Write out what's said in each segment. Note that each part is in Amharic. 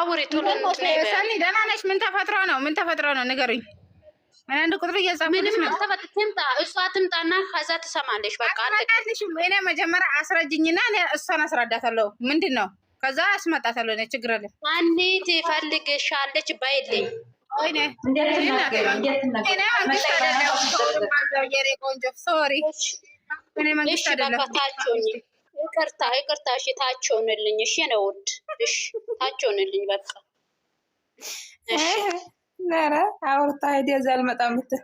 አውሪ ቶሎ ሰኒ ደህና ነሽ? ምን ተፈጥሮ ነው ንገሩኝ። ምን አንድ ቁጥር እየጻፍኩልሽ ነው። ትምጣ እሷ ትምጣና ከዛ ትሰማለሽ። በቃ እኔ መጀመሪያ አስረጅኝና እኔ እሷን አስረዳታለሁ። ምንድን ነው ከዛ አስመጣታለሁ። እኔ ችግር አለ ማን ትፈልግሻለች ባይልኝ ወይኔ ሶሪ እኔ መንግስት አይደለም። ይቅርታ እሺ፣ ታች ሆንልኝ። እሺ ነው ውድ፣ እሺ ታች ሆንልኝ። በቃ እሺ ነረ አውርታ ሄደ እዛ አልመጣም ብትል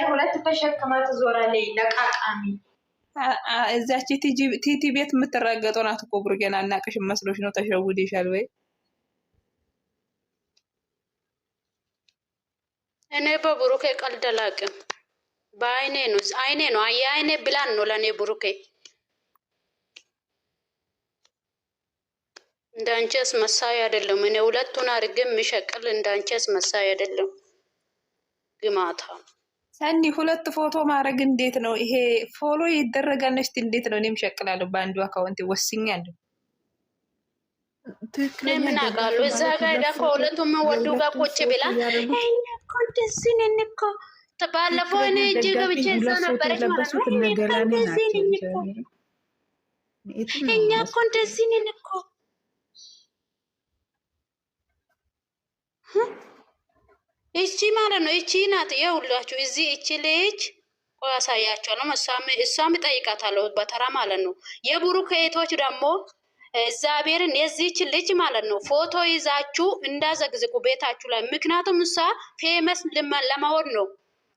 ሁለት ተሸክማ ትዞራለች። ለቃቃሚ እዛች ቲቲ ቤት የምትረገጠው ናት እኮ ብሩኬን አናቅሽም መስሎሽ ነው። ተሸውደሻል ወይ? እኔ በብሩኬ ቀልድ አላውቅም። በአይኔ ነው የአይኔ ብላን ነው ለእኔ ብሩኬ። እንዳንቺ አስመሳይ አይደለም። እኔ ሁለቱን አድርጌ የሚሸቅል እንዳንቺ አስመሳይ አይደለም። ግማታ ሰኒ ሁለት ፎቶ ማድረግ እንዴት ነው ይሄ? ፎሎ ይደረጋል ነሽት እንዴት ነው? እኔም ሸቅላለሁ በአንዱ አካውንት ወስኛለሁ። ምን አውቃለሁ? እዛ ጋር ሄዳ ከሁለቱም ወዱ ጋር ቁጭ ብላ እንደዚህ ነን እኮ ባለፈው እኔ እጅ ገብቼ እዛ ነበረች ማለት ነው። እኛ እኮ እንደዚህ ነን እኮ እቺ ማለት ነው። እቺ ናት የሁላችሁ እዚህ እቺ ልጅ ቆይ አሳያቸዋለሁ። እሷም እጠይቃታለሁ በተራ ማለት ነው። የብሩክ እህቶች ደግሞ እግዚአብሔርን የዚህች ልጅ ማለት ነው ፎቶ ይዛችሁ እንዳዘግዝቁ ቤታችሁ ላይ። ምክንያቱም እሷ ፌመስ ለመሆን ነው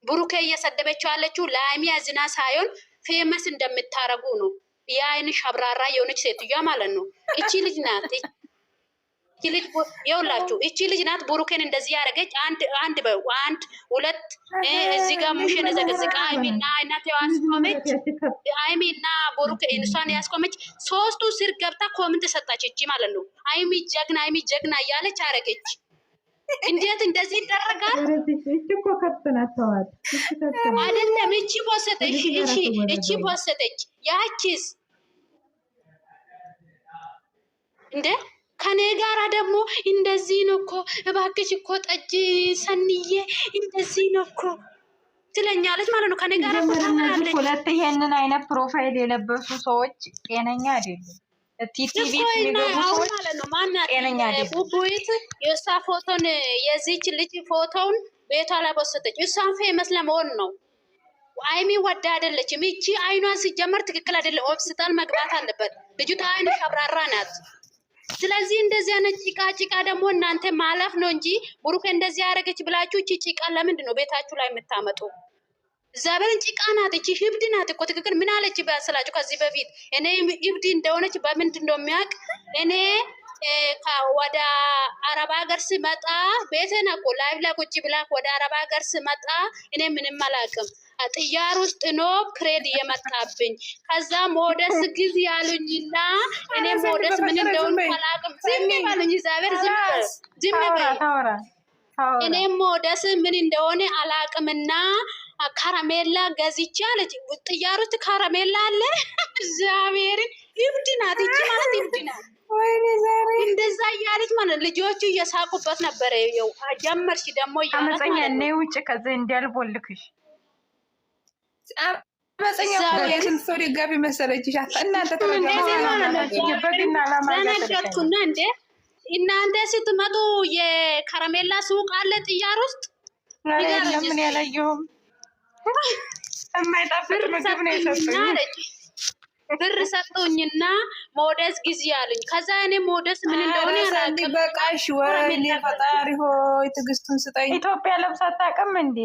ብሩኬ እየሰደበችው ያለችው። ለሀይሚ አዝና ሳይሆን ፌመስ እንደምታረጉ ነው። የአይንሽ አብራራ የሆነች ሴትዮዋ ማለት ነው። እቺ ልጅ ናት የውላችሁ እቺ ልጅ ናት ብሩኬን እንደዚህ ያደረገች። አንድ ሁለት እዚህ ጋር ሙሽን ዘገዝቃ አይሚና እናት ያስቆመች አይሚና ብሩኬ እሷን ያስቆመች። ሶስቱ ስር ገብታ ኮሜንት ሰጣች እቺ ማለት ነው። አይሚ ጀግና እያለች አረገች። እንዴት እንደዚህ ይደረጋል? አይደለም እቺ ቦሰተች እቺ ቦሰተች ያቺስ እንዴ ከኔ ጋራ ደግሞ እንደዚህ ነው እኮ እባክሽ እኮ ጠጅ ሰንዬ እንደዚህ ነው እኮ ትለኛለች ማለት ነው። ከኔ ጋራ ሁለት ይሄንን አይነት ፕሮፋይል የለበሱ ሰዎች ጤነኛ አይደሉም። ቲቲ ቤት የሚገቡ ሰዎች ማለት ነው። ማናት ጤነኛ አይደሉም። ቡቡይት የእሷ ፎቶን የዚህች ልጅ ፎቶውን ቤቷ ላይ ወሰደች። እሷን ፌመስ ለመሆን ነው። አይሚ ወዳ አይደለችም። ይቺ አይኗን ሲጀመር ትክክል አይደለም። ሆስፒታል መግባት አለበት። ልጅቷ አይን ሸብራራ ናት። ስለዚህ እንደዚህ አይነት ጭቃ ደግሞ እናንተ ማለፍ ነው እንጂ ብሩኬ እንደዚህ ያደረገች ብላችሁ እቺ ጭቃ ለምንድን ነው ቤታችሁ ላይ የምታመጡ? እግዚአብሔርን ጭቃ ናት እቺ፣ ህብድ ናት እኮ ትክክል። ምን አለች ባስላችሁ ከዚህ በፊት እኔ ህብድ እንደሆነች በምንድን ነው የሚያውቅ? እኔ ወደ አረብ ሀገር ስመጣ ቤቴን እኮ ላይቭ ላይ ቁጭ ብላ ወደ አረብ ሀገር ስመጣ እኔ ምንም አላውቅም። ጥያር ውስጥ ነው ክሬድ እየመጣብኝ። ከዛ ሞደስ ግዝ ያሉኝና እኔ ሞደስ ምን እንደሆነ አላውቅም። ዝም ባሉኝ እግዚአብሔር ዝም በል። እኔ ሞደስ ምን እንደሆነ አላውቅምና ካራሜላ ገዝቼ አለች። ጥያር ውስጥ ካራሜላ አለ። እግዚአብሔርን ይብድ ናት እቺ ማለት ይብድ ናት። እንደዛ እያለች ማለት ልጆቹ እየሳቁበት ነበረ። ይኸው ጀመርሽ ደግሞ አመፀኛ ነይ ውጭ ከዚህ እንዲያልቦልክሽ አመፀኛ የስንት ሰው ደጋፊ መሰለችሽ? እናንተ ተነገርኩና እንዴ እናንተ ስትመጡ የከረሜላ ሱቅ አለ ጥያር ውስጥ ምን ያላየሁም የማይጣፍጥ ምግብ ነው የሰጡኝ። ብር ሰጡኝና ሞደስ ጊዜ አሉኝ። ከዛ እኔ ሞደስ ምን እንደሆነ ያላቀም በቃሽ። ወይኔ ፈጣሪ ሆይ ትዕግስቱን ስጠኝ። ኢትዮጵያ ለብሳ አታውቅም እንዴ?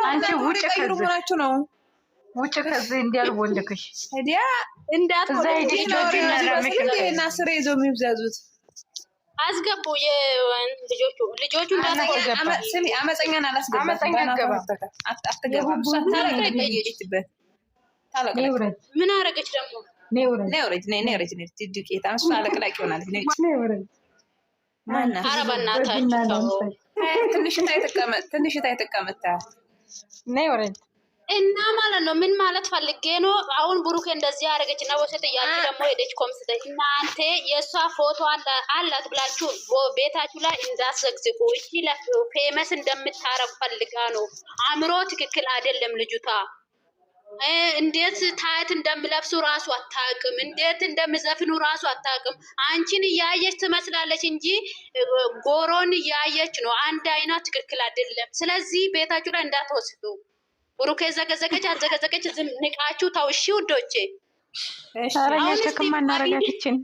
አንቺ ውጭ ከዚህ ነው ውጭ ከዚህ እንዲያልቦልክሽ ሄዲያ እንዳትወጪ እና ስሬ ይዘው የሚብዛዙት አስገቡ። ልጆቹ እንዳትወጪ። ስሚ አመፀኛን አላስገባም። አትገባም። ምን አረገች ደግሞ? ነውረጅ ዱቄታ እሱ አለቅላቂ ሆናለች። ኧረ በእናታችሁ ትንሽታ የተቀመጥ ነይ ወረድ እና ማለት ነው ምን ማለት ፈልጌ ነው? አሁን ብሩኬ እንደዚህ ያደረገች እና ወሰተ ያቺ ደግሞ ሄደች ኮምስተ እናንተ የእሷ ፎቶ አላት ብላችሁ ቤታችሁ ላይ እንዳትዘግዝቁ። እቺ ለፌመስ እንደምታረግ ፈልጋ ነው። አእምሮ ትክክል አይደለም ልጅቷ። እንዴት ታየት እንደምለብሱ ራሱ አታውቅም። እንዴት እንደምዘፍኑ ራሱ አታውቅም። አንቺን እያየች ትመስላለች እንጂ ጎሮን እያየች ነው። አንድ አይና ትክክል አይደለም። ስለዚህ ቤታችሁ ላይ እንዳትወስዱ። ብሩኬ ዘገዘገች አዘገዘገች ዝም ንቃችሁ ታውሺ ውዶቼ። አረኛ ተከማ እናረጋግችን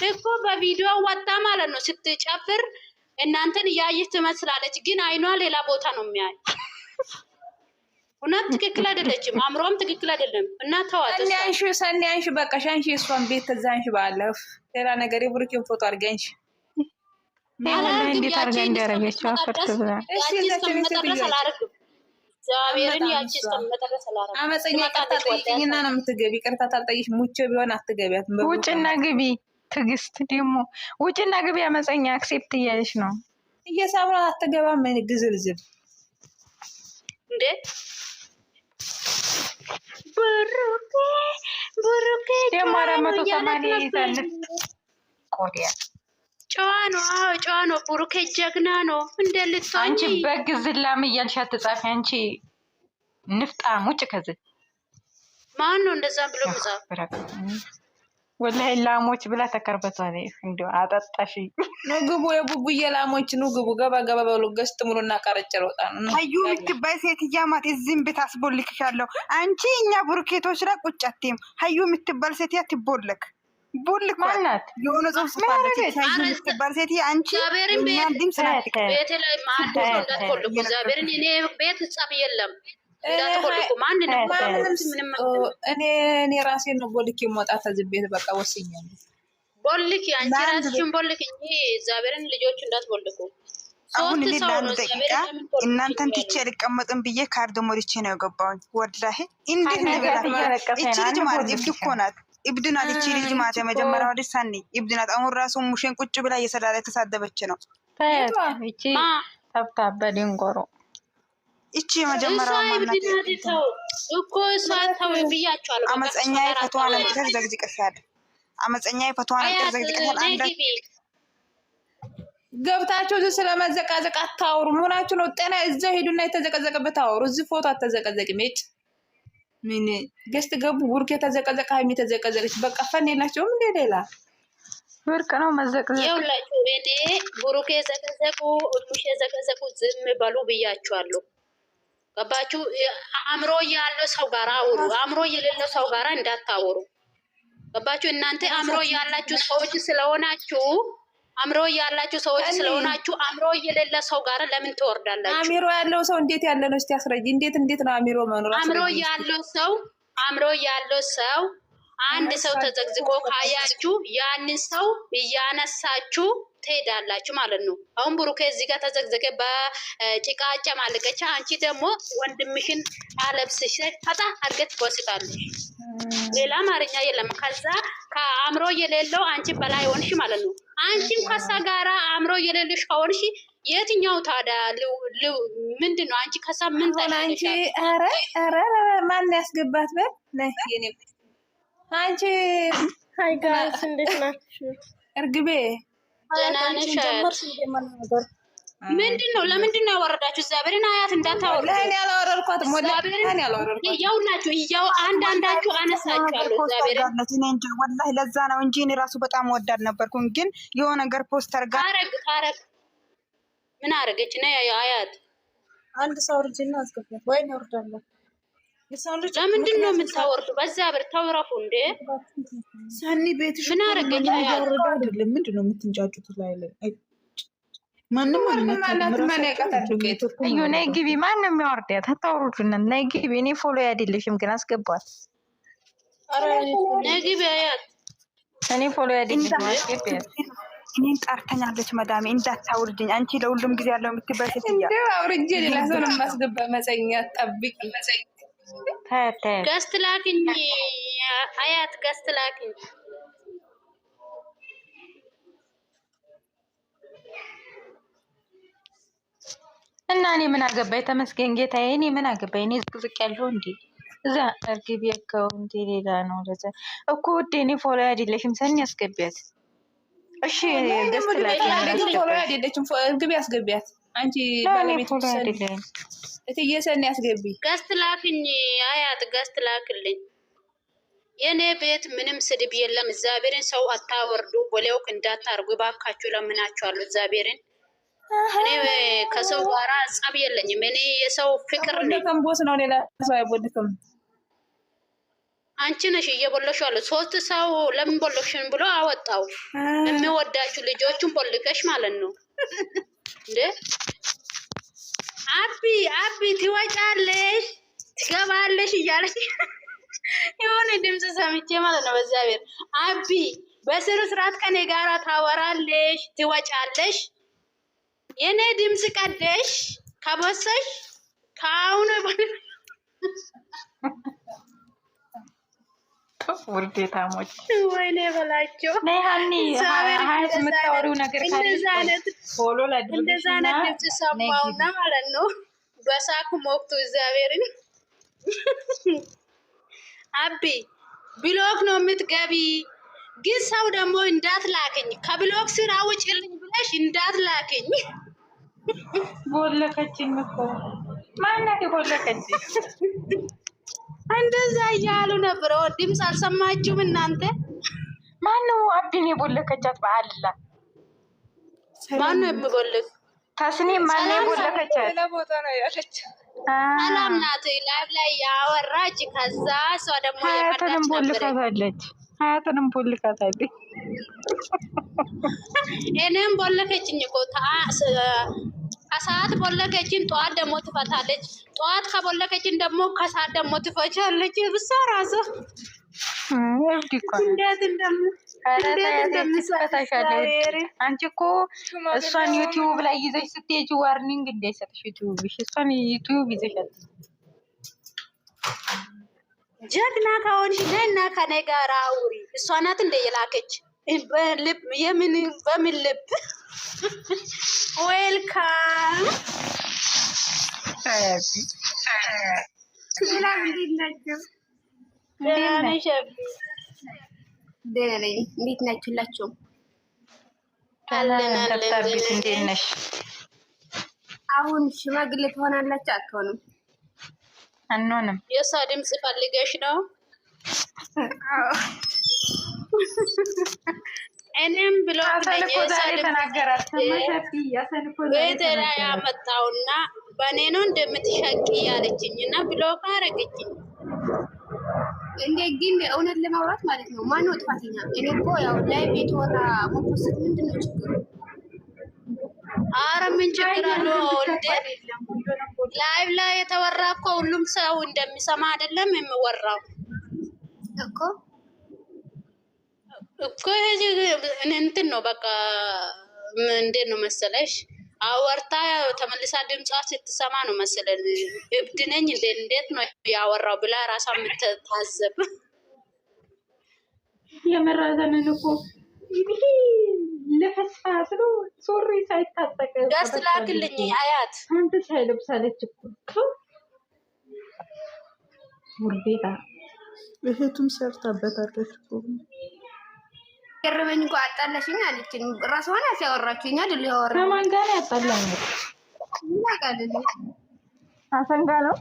እኮ በቪዲዮ ወጣ ማለት ነው ስትጨፍር እናንተን እያየች ትመስላለች፣ ግን አይኗ ሌላ ቦታ ነው የሚያይ። እውነት ትክክል አይደለችም። አእምሮም ትክክል አይደለም። እና ተዋት። ሰኒ አንሺ በቃ ሻንሺ እሷን ቤት ተዛንሽ ባለፍ ሌላ ነገር የብሩኬን ፎቶ አድርገንሽ እንዴት አድርጋ እንዲያረገችው አፈርት ብላ አመፀኛ ይቅርታ ጠይቅኝና ነው የምትገቢ። ይቅርታ ታልጠይሽ ሙቼ ቢሆን አትገቢያት። ውጭና ግቢ ትዕግስት ደግሞ ውጭና ግቢ። አመፀኛ አክሴፕት እያለች ነው እየሳምራ አትገባም። ምን ግዝልዝል እንዴ ብሩኬ ደግሞ 480 ይዛል ቆዲያ ጨዋ ነው። አዎ ጨዋ ነው። ብሩኬ ጀግና ነው። እንደ ልትሆኚ አንቺ በግዝላም እያልሽ አትጻፊ። አንቺ ንፍጣም ውጭ ከዚህ ማን ነው እንደዛ ብሎ ምጻፍ? ወላሂ ላሞች ብላ ተከርበቷል። እንደው አጠጣሽ ነው ግቡ። የቡቡዬ ላሞች ነው ግቡ። ገባ ገባ በሉ ገስት ሙሉና ቀረጨ ወጣ ነው። አዩ የምትባይ ሴትያ ማት እዚህም ቤት አስቦልክሻለሁ። አንቺ እኛ ብሩኬቶች ላይ ቁጭ አትይም። አዩ የምትባል ሴትያ ትቦልክ ቦልክ ማናት? የሆነ ጽሁፍ ጽፋለች። አዩ የምትባል ሴትያ አንቺ እኛን ድምፅ ናት። ቤት ላይ ማን ነው እንዳትቆልቁ። ዛቤርን እኔ ቤት ጻፍ የለም እንዳትቆልቁ። ማን ነው እኔ ራሴን ነው ቦልክ የምወጣት እዚህ ቤት በቃ ወስኛለሁ። ቦልክ አንቺ ራስሽን ቦልክ እንጂ ዛቤርን ልጆቹ እንዳትቦልቁ። አሁን እኔ ለአንድ ደቂቃ እናንተን ትቼ አልቀመጥም ብዬ ካርድ ሞልቼ ነው የገባሁኝ። ወላሂ እንዴት ነው እቺ ልጅ ማለት እብድ እኮ ናት። እብድ ናት እቺ ልጅ ማለት የመጀመሪያው ልጅ ሰኒ እብድ ናት። አሁን ራሱ ሙሽን ቁጭ ብላ እየሰራለ የተሳደበች ነው። እቺ ተብታበ ድንጎሮ እቺ የመጀመሪያው ማናት እኮ እሷ ተው ብያቸዋለሁ። አመፀኛ ፈቷን ለምትል ዘግዝቀሻል። አመፀኛ ፈቷን ለምትል ዘግዝቀሻል። አንድ ገብታችሁ እዚህ ስለመዘቃዘቅ አታውሩ። ምናችሁ ነው? ጤና እዛው ሄዱና የተዘቀዘቀበት አውሩ። እዚህ ፎቶ አተዘቀዘቅም። እጭ ምን ገስት ገቡ። ቡርኬ ተዘቀዘቀ፣ ሀይሚ ተዘቀዘቀች። በቃ ፈን የላቸውም እንደ ሌላ ወርቅ ነው መዘቅዘቅ። ይኸውላችሁ እኔ ቡሩኬ ዘቀዘቁ፣ ሙሼ ዘቀዘቁ ዝም በሉ ብያችኋለሁ። ገባችሁ? አእምሮ ያለው ሰው ጋር አውሩ። አእምሮ የሌለው ሰው ጋር እንዳታወሩ። ገባችሁ? እናንተ አእምሮ ያላችሁ ሰዎች ስለሆናችሁ አእምሮ ያላችሁ ሰዎች ስለሆናችሁ አእምሮ የሌለ ሰው ጋር ለምን ትወርዳላችሁ? አእምሮ ያለው ሰው እንዴት ያለ ነው? እስቲ አስረጂ። እንዴት ነው አእምሮ መኖር? አእምሮ ያለው ሰው አንድ ሰው ተዘግዝቆ ካያችሁ ያንን ሰው እያነሳችሁ ትሄዳላችሁ ማለት ነው። አሁን ብሩኬ እዚህ ጋር ተዘግዘገ በጭቃ አጨማለቀች። አንቺ ደግሞ ወንድምሽን አለብስሽ ፈታ አድርገሽ ትወስዳለሽ። ሌላ አማርኛ የለም። ከዛ ከአእምሮ የሌለው አንቺ በላይ ሆንሽ ማለት ነው። አንቺም ከሳ ጋራ አእምሮ የሌለሽ ከሆንሽ የትኛው ታዲያ ምንድን ነው? አንቺ ከሳ ምን ታንቺ? ኧረ ማን ያስገባት በል አንቺ። ሃይ ጋይስ እንዴት ናችሁ? እርግቤ ምንድን ነው? ለምንድን ነው ያወረዳችሁ? እግዚአብሔርን አያት እንዳታወርዱ። ለእኔ አላወረድኳትም። እያውላችሁ እያው አንዳንዳችሁ አነሳችኋለሁ። እግዚአብሔርን ወላሂ ለዛ ነው እንጂ እኔ ራሱ በጣም ወዳድ ነበርኩኝ። ግን የሆነ ነገር ፖስተር ጋር ታረግ ምን አረገች ነው አያት? አንድ ሰው ልጅና አስገባት ወይ ነው ወርዳለሁ። ለምንድን ነው የምታወርዱ? በዛ ብር ተውረፉ እንዴ ሰኒ ቤትሽ ምን አረገች? ያወርዳ አይደለም። ምንድን ነው የምትንጫጩት? ላይ ማንም እዩ ነይ ግቢ። ማንም የሚያወርዳት አታውሩድና ነይ ግቢ። እኔ ፎሎ ያድልሽም ግን አስገቧት። ነይ ግቢ አያት። እኔ ፎሎ ያድልሽም አስገቧት። እኔን ጠርተኛለች መዳሜ እንዳታውርድኝ። አንቺ ለሁሉም ጊዜ ያለው የምትባል ሴት እያ አውርጄ ሌላ ሰው ነው የማስገባ። መፀኛ ጠብቂ። ገስት ላክኝ አያት፣ ገስት ላክኝ። እና እኔ ምን አገባኝ? ተመስገን ጌታዬ። እኔ ምን አገባኝ? እኔ ዝቅ ያለው እንዴ እዛ እርግቢ አካውንት ሌላ ነው። ለዛ እኮ ውዴ እኔ ፎሎ አይደለሽም ሰኒ ያስገቢያት። እሺ ገስት ላይ ፎሎ አይደለችም እርግቢ ያስገቢያት። አንቺ ባለቤት አይደለም እትዬ ሰኒ ያስገቢ። ገስት ላክኝ አያት ገስት ላክልኝ። የኔ ቤት ምንም ስድብ የለም። እግዚአብሔርን ሰው አታወርዱ፣ ቦሌውክ እንዳታርጉ ባካችሁ፣ ለምናችኋለሁ እግዚአብሔርን። እኔ ከሰው ጋራ ጸብ የለኝም። እኔ የሰው ፍቅር ነኝ። ቦስ ነው ሌላ ሰው አይቦልክም። አንቺ ነሽ እየቦለሽ ያለው 3 ሰው ለምን ቦለሽን ብሎ አወጣው። የሚወዳችሁ ልጆቹን ቦልከሽ ማለት ነው እንዴ? አቢ ትወጫለሽ ትገባለሽ እያለሽ የሆነ ድምፅ ሰምቼ ማለት ነው። በእግዚአብሔር አቢ በስር ስርዓት ከኔ ጋራ ታወራለሽ ትወጫለሽ። የኔ ድምፅ ቀደሽ ከቦሰሽ ከአሁኑ ውርዴታሞች ወይኔ በላቸው። ነሃኒ ሀያት የምታወሪው ነገር እንደዛ አይነት ድምፅ ሰማውና ማለት ነው በሳኩ ሞክቱ እግዚአብሔርን። አቢ ብሎክ ነው የምትገቢ፣ ግን ሰው ደግሞ እንዳትላከኝ ከብሎክ ስራ ውጭልኝ ብለሽ እንዳትላከኝ። ቦለከችኝ እኮ ማናት የቦለከችኝ? እንደዛ እያሉ ነበረ። ድምፅ አልሰማችሁም እናንተ? ማነው አቢን የቦለከቻት? በአላ ማነው የሚቦልክ? ታስኔ ማነው የቦለከቻት? ለቦታ ነው ያለች ሰላም ናት። ላይቭ ላይ ያወራች ከዛ እሷ ደግሞ ሀያትንም ቦልካታለች። ሀያትንም ቦልካታለች። እኔም ቦለከችኝ እኮ ከሰዓት ቦለከችን፣ ጠዋት ደግሞ ትፈታለች። ጠዋት ከቦለከችን ደግሞ ከሰዓት ደግሞ ትፈቻለች። ብሳ ራሱ እንዴት እንደምትፈታሻለች። አንቺ እኮ እሷን ዩቲዩብ ላይ ይዘሽ ስትሄጂ ዋርኒንግ እንዳይሰጥሽ ዩቲዩብሽ። እሷን ዩቲዩብ ይዘሻል። ጀግና ከሆንሽ ነይና ከኔ ጋር አውሪ። እሷ ናት እንደ የላከች በምን ልብ ዌልካም ሰላም፣ እንዴት ናችሁ? እንዴት ናችሁላችሁ? ተብታቢት እንዴት ነሽ? አሁን ሽማግሌ ትሆናላችሁ አትሆንም? አንሆንም። የእሷ ድምፅ ፈልገሽ ነው? እኔም ብሎ ቤት ላይ ያመጣውና በእኔ ነው እንደምትሸቂ ያለችኝ እና ብሎ ካረገችኝ። እንዴ ግን እውነት ለማውራት ማለት ነው ማነው ጥፋተኛ? እኔ እኮ ያው ላይ ቤት ወራ ሞፖስት ምንድን ነው ችግሩ? አረ ምን ችግር አለው እንዴ? ላይቭ ላይ የተወራ እኮ ሁሉም ሰው እንደሚሰማ አይደለም የሚወራው እኮ እንትን ነው በቃ። እንዴት ነው መሰለሽ አወርታ ተመልሳ ድምጿ ስትሰማ ነው መሰለን እብድ ነኝ እንዴት ነው ያወራው ብላ ራሷ የምትታዘብ የመራዘንን እኮ ለፈስፋስ ነው ሱሪ ሳይታጠቅ ጋስ ላክልኝ አያት አንተ ሳይለብሳለች እኮ ውርዴታ እህቱም ሰርታበታለች እኮ ገረመኝ እኮ አጣላሽኝ አለችኝ። ራስዋን ያወራችኝ አይደል? ያወራ ከማን ጋር ያጣላኝ? ሀሰን ጋር ነው።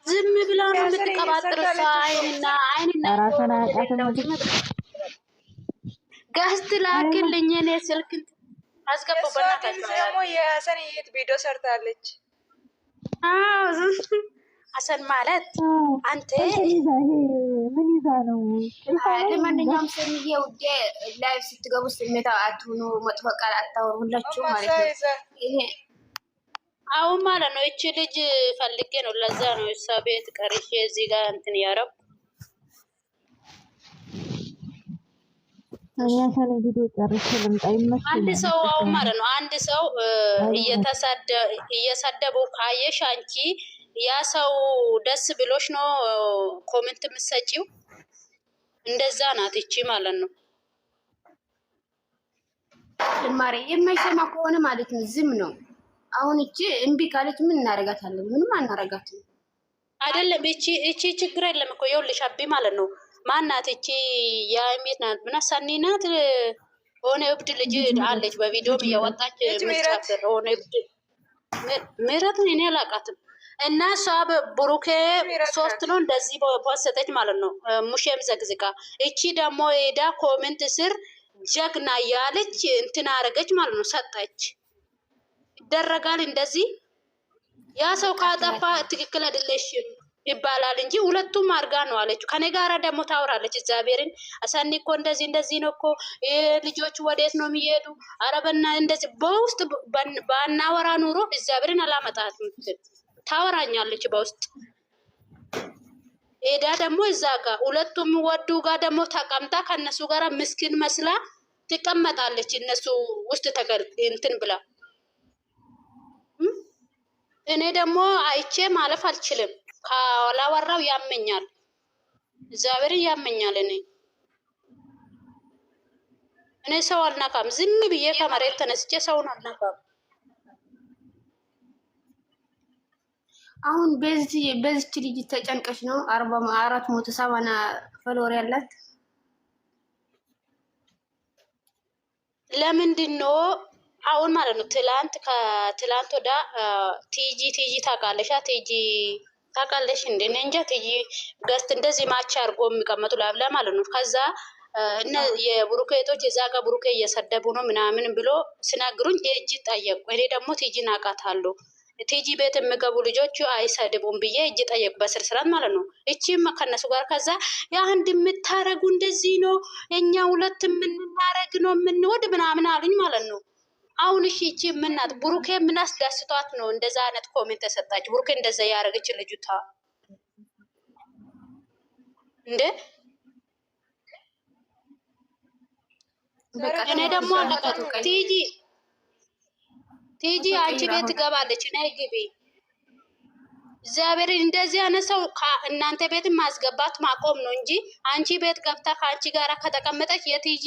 ዝም ብላ ነው የምትቀባጥር። አይንና ራስን አያውቃትም። ጋስት ላክልኝ እኔ ስልክ አስገባው። በእናታችሁ ደግሞ የሀሰን የት ቪዲዮ ሰርታለች። ሀሰን ማለት አንተ ምን ይዛ ነው? ለማንኛውም ሰሚዬ ውዴ ላይቭ ስትገቡ ስሜታ አትሁኑ፣ መጥፎ ቃል አታወሩ ሁላችሁ ማለት ነው። አሁን ማለት ነው እቺ ልጅ ፈልጌ ነው። ለዛ ነው እሷ ቤት ቀርሼ እዚህ ጋር እንትን ያረብ አንድ ሰው አሁን ማለት ነው አንድ ሰው እየሰደቡ ካየሽ አንቺ ያ ሰው ደስ ብሎሽ ነው ኮሜንት የምትሰጪው። እንደዛ ናት እቺ ማለት ነው። ማሪ የማይሰማ ከሆነ ማለት ነው ዝም ነው። አሁን እቺ እምቢ ካለች ምን እናረጋታለን? ምንም አናረጋትም። አይደለም እቺ ችግር የለም እኮ ይኸውልሽ፣ አቢ ማለት ነው ማናት እቺ የአይሜት ናት ምና ሰኒ ናት ሆነ እብድ ልጅ አለች በቪዲዮ እያወጣች ምትሳፈር ሆነ እብድ ምረት እኔ አላውቃትም። እና እሷ ብሩኬ 3 ነው እንደዚህ በወሰጠች ማለት ነው ሙሼም ዘግዝቃ። እቺ ደግሞ ሄዳ ኮሜንት ስር ጀግና ያለች እንትን አረገች ማለት ነው ሰጠች። ይደረጋል እንደዚህ። ያ ሰው ካጠፋ ትክክል አይደለሽም ይባላል እንጂ ሁለቱም አርጋ ነው አለችው። ከኔ ጋራ ደግሞ ታወራለች። እግዚአብሔርን አሳኒ እኮ እንደዚህ ነው እኮ ልጆቹ ወዴት ነው የሚሄዱ? አረበና እንደዚህ በውስጥ ባናወራ ኑሮ እግዚአብሔርን አላመጣትም። ታወራኛለች በውስጥ ሄዳ ደግሞ እዛ ጋር ሁለቱም ወዱ ጋር ደግሞ ተቀምጣ ከነሱ ጋራ ምስኪን መስላ ትቀመጣለች። እነሱ ውስጥ እንትን ብላ እኔ ደግሞ አይቼ ማለፍ አልችልም። ካላወራው ያመኛል፣ እግዚአብሔርን ያመኛል። እኔ ሰው አልነካም። ዝም ብዬ ከመሬት ተነስቼ ሰውን አልነካም። አሁን በዚች ልጅ ተጨንቀሽ ነው 470 ፎሎወር ያላት። ለምንድን ነው አሁን ማለት ነው ከትላንት ወዳ ቲጂ ታውቃለሽ? ቲጂ ታውቃለሽ? እንደኔ እንጃ። ቲጂ ገስት እንደዚህ ማቻ አድርጎ የሚቀመጡ ላብላ ማለት ነው። ከዛ እነ የብሩኬቶች የዛ ጋር ብሩኬ እየሰደቡ ነው ምናምን ብሎ ሲናግሩኝ እጅ ጠየቁ። እኔ ደግሞ ቲጂን አውቃታለሁ። ቲጂ ቤት የሚገቡ ልጆቹ አይሰድቡም ብዬ እጅ ጠየቁ በስርስራት ማለት ነው። እቺም ከነሱ ጋር ከዛ የአንድ የምታረጉ እንደዚህ ነው እኛ ሁለት የምንናረግ ነው የምንወድ ምናምን አሉኝ ማለት ነው። አሁን እሺ እቺ ምናት ብሩኬ ምን አስደስቷት ነው እንደዛ አይነት ኮሜንት ተሰጣች? ብሩኬ እንደዛ ያረገች ልጅቷ እንዴ? እኔ ደግሞ አለቀት ቲጂ አንቺ ቤት ትገባለች። ነይ ግቢ። እግዚአብሔር እንደዚህ ያነሳው እናንተ ቤት ማስገባት ማቆም ነው እንጂ አንቺ ቤት ገብታ ከአንቺ ጋራ ከተቀመጠች የቲጂ